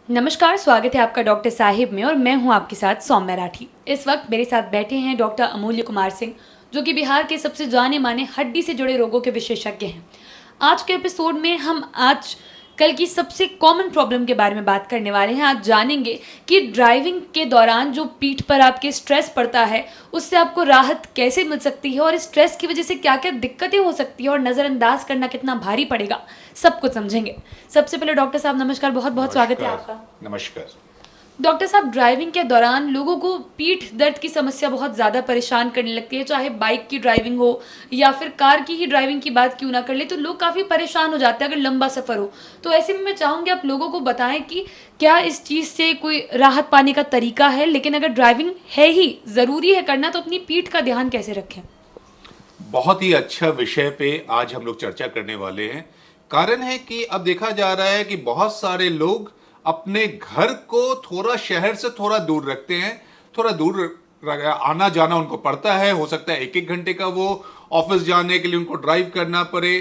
नमस्कार, स्वागत है आपका डॉक्टर साहिब में और मैं हूं आपके साथ सौम्या राठी। इस वक्त मेरे साथ बैठे हैं डॉक्टर अमूल्य कुमार सिंह, जो कि बिहार के सबसे जाने माने हड्डी से जुड़े रोगों के विशेषज्ञ हैं। आज के एपिसोड में हम आज कल की सबसे कॉमन प्रॉब्लम के बारे में बात करने वाले हैं। आज जानेंगे कि ड्राइविंग के दौरान जो पीठ पर आपके स्ट्रेस पड़ता है, उससे आपको राहत कैसे मिल सकती है और इस स्ट्रेस की वजह से क्या क्या दिक्कतें हो सकती है और नज़रअंदाज करना कितना भारी पड़ेगा, सब कुछ समझेंगे। सबसे पहले डॉक्टर साहब नमस्कार, बहुत बहुत स्वागत है आपका। नमस्कार। डॉक्टर साहब, ड्राइविंग के दौरान लोगों को पीठ दर्द की समस्या बहुत ज़्यादा परेशान करने लगती है। चाहे बाइक की ड्राइविंग हो या फिर कार की ही ड्राइविंग की बात क्यों ना कर ले, तो लोग काफ़ी परेशान हो जाते हैं अगर लंबा सफ़र हो। तो ऐसे में मैं चाहूँगी आप लोगों को बताएं कि क्या इस चीज़ से कोई राहत पाने का तरीका है, लेकिन अगर ड्राइविंग है ही ज़रूरी है करना, तो अपनी पीठ का ध्यान कैसे रखें। बहुत ही अच्छा विषय पे आज हम लोग चर्चा करने वाले हैं। कारण है कि अब देखा जा रहा है कि बहुत सारे लोग अपने घर को थोड़ा शहर से थोड़ा दूर रखते हैं, थोड़ा दूर आना जाना उनको पड़ता है। हो सकता है एक एक घंटे का वो ऑफिस जाने के लिए उनको ड्राइव करना पड़े।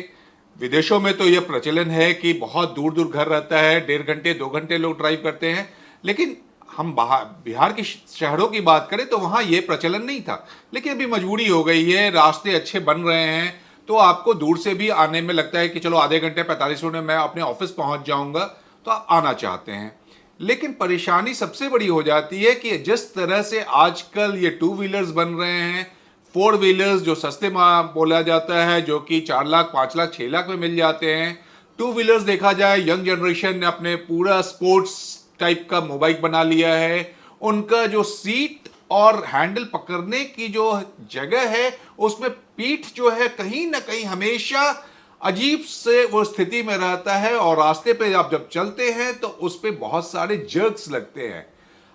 विदेशों में तो यह प्रचलन है कि बहुत दूर दूर घर रहता है, 1.5 घंटे 2 घंटे लोग ड्राइव करते हैं। लेकिन हम बिहार के शहरों की बात करें तो वहां यह प्रचलन नहीं था, लेकिन अभी मजबूरी हो गई है, रास्ते अच्छे बन रहे हैं तो आपको दूर से भी आने में लगता है कि चलो आधे घंटे 45 मिनट में मैं अपने ऑफिस पहुंच जाऊंगा, तो आप आना चाहते हैं। लेकिन परेशानी सबसे बड़ी हो जाती है कि जिस तरह से आजकल ये 2 व्हीलर्स बन रहे हैं, 4 व्हीलर्स जो सस्ते में बोला जाता है, जो कि 4 लाख 5 लाख 6 लाख में मिल जाते हैं। 2 व्हीलर्स देखा जाए, यंग जनरेशन ने अपने पूरा स्पोर्ट्स टाइप का मोबाइल बना लिया है। उनका जो सीट और हैंडल पकड़ने की जो जगह है, उसमें पीठ जो है कहीं ना कहीं हमेशा अजीब से वो स्थिति में रहता है और रास्ते पे आप जब चलते हैं तो उस पे बहुत सारे जर्क्स लगते हैं।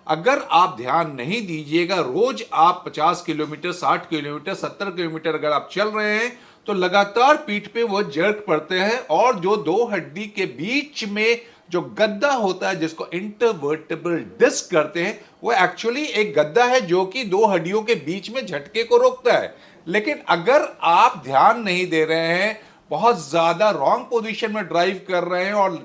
अगर आप ध्यान नहीं दीजिएगा, रोज आप 50 किलोमीटर 60 किलोमीटर 70 किलोमीटर अगर आप चल रहे हैं तो लगातार पीठ पे वो जर्क पड़ते हैं और जो दो हड्डी के बीच में जो गद्दा होता है, जिसको इंटरवर्टेब्रल डिस्क करते हैं, वो एक्चुअली एक गद्दा है जो कि दो हड्डियों के बीच में झटके को रोकता है। लेकिन अगर आप ध्यान नहीं दे रहे हैं, बहुत ज्यादा रॉन्ग पोजीशन में ड्राइव कर रहे हैं और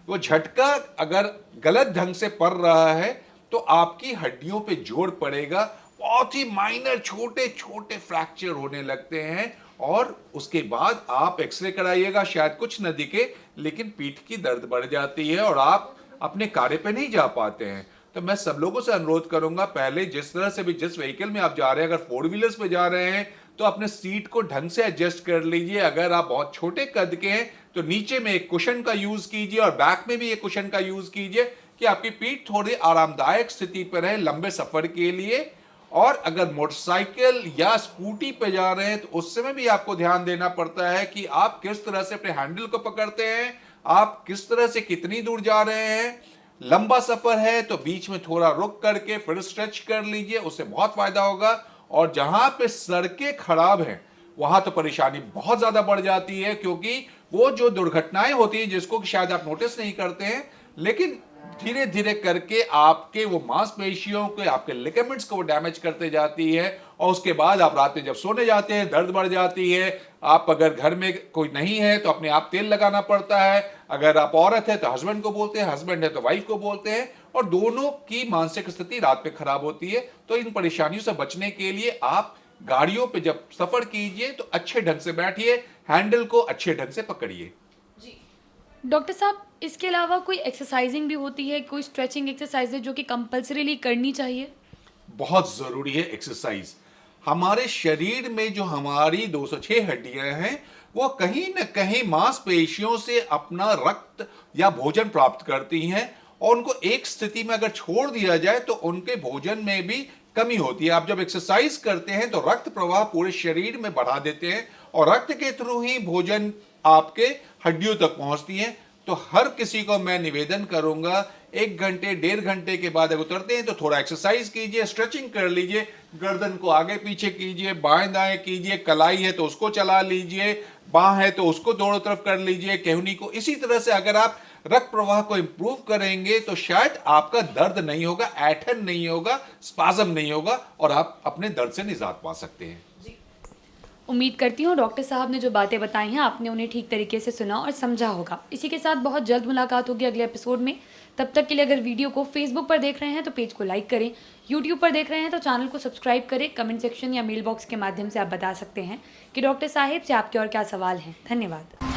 वो झटका अगर गलत ढंग से पड़ रहा है तो आपकी हड्डियों पे जोर पड़ेगा। बहुत ही माइनर छोटे छोटे फ्रैक्चर होने लगते हैं और उसके बाद आप एक्सरे कराइएगा, शायद कुछ न दिखे, लेकिन पीठ की दर्द बढ़ जाती है और आप अपने कार्य पे नहीं जा पाते हैं। तो मैं सब लोगों से अनुरोध करूंगा, पहले जिस तरह से भी जिस व्हीकल में आप जा रहे हैं, अगर 4 व्हीलर्स पे जा रहे हैं तो अपने सीट को ढंग से एडजस्ट कर लीजिए। अगर आप बहुत छोटे कद के हैं तो नीचे में एक कुशन का यूज कीजिए और बैक में भी एक कुशन का यूज कीजिए कि आपकी पीठ थोड़ी आरामदायक स्थिति पर रहे लंबे सफर के लिए। और अगर मोटरसाइकिल या स्कूटी पे जा रहे हैं तो उस समय भी आपको ध्यान देना पड़ता है कि आप किस तरह से अपने हैंडल को पकड़ते हैं, आप किस तरह से कितनी दूर जा रहे हैं। लंबा सफर है तो बीच में थोड़ा रुक करके फिर स्ट्रेच कर लीजिए, उससे बहुत फायदा होगा। और जहां पे सड़कें खराब हैं वहां तो परेशानी बहुत ज्यादा बढ़ जाती है, क्योंकि वो जो दुर्घटनाएं होती हैं जिसको कि शायद आप नोटिस नहीं करते हैं, लेकिन धीरे धीरे करके आपके वो मांसपेशियों के आपके लिगामेंट्स को वो डैमेज करते जाती है और उसके बाद आप रात में जब सोने जाते हैं दर्द बढ़ जाती है। आप अगर घर में कोई नहीं है तो अपने आप तेल लगाना पड़ता है, अगर आप औरत है तो हस्बैंड को बोलते हैं, हस्बैंड है तो वाइफ को बोलते हैं, और दोनों की मानसिक स्थिति रात में खराब होती है। तो इन परेशानियों से बचने के लिए आप गाड़ियों पे जब सफर कीजिए तो अच्छे ढंग से बैठिए, हैंडल को अच्छे ढंग से पकड़िए। डॉक्टर साहब, इसके अलावा कोई एक्सरसाइजिंग भी होती है, कोई स्ट्रेचिंग एक्सरसाइज है जो कि कंपल्सरीली करनी चाहिए। बहुत जरूरी है एक्सरसाइज। हमारे शरीर में जो हमारी 206 हड्डियां हैं वो कहीं ना कहीं मांसपेशियों से अपना रक्त या भोजन प्राप्त करती हैं और उनको एक स्थिति में अगर छोड़ दिया जाए तो उनके भोजन में भी कमी होती है। आप जब एक्सरसाइज करते हैं तो रक्त प्रवाह पूरे शरीर में बढ़ा देते हैं और रक्त के थ्रू ही भोजन आपके हड्डियों तक पहुंचती है। तो हर किसी को मैं निवेदन करूंगा, 1 घंटे 1.5 घंटे के बाद अगर उतरते हैं तो थोड़ा एक्सरसाइज कीजिए, स्ट्रेचिंग कर लीजिए, गर्दन को आगे पीछे कीजिए, बाएं दाएं कीजिए, कलाई है तो उसको चला लीजिए, बाह है तो उसको दोनों तरफ कर लीजिए, केहनी को। इसी तरह से अगर आप रक्त प्रवाह को इंप्रूव करेंगे तो शायद आपका दर्द नहीं होगा, ऐठन नहीं होगा, स्पाज्म नहीं होगा और आप अपने दर्द से निजात पा सकते हैं। उम्मीद करती हूँ डॉक्टर साहब ने जो बातें बताई हैं आपने उन्हें ठीक तरीके से सुना और समझा होगा। इसी के साथ बहुत जल्द मुलाकात होगी अगले एपिसोड में। तब तक के लिए अगर वीडियो को फेसबुक पर देख रहे हैं तो पेज को लाइक करें, यूट्यूब पर देख रहे हैं तो चैनल को सब्सक्राइब करें। कमेंट सेक्शन या मेल बॉक्स के माध्यम से आप बता सकते हैं कि डॉक्टर साहिब से आपके और क्या सवाल हैं। धन्यवाद।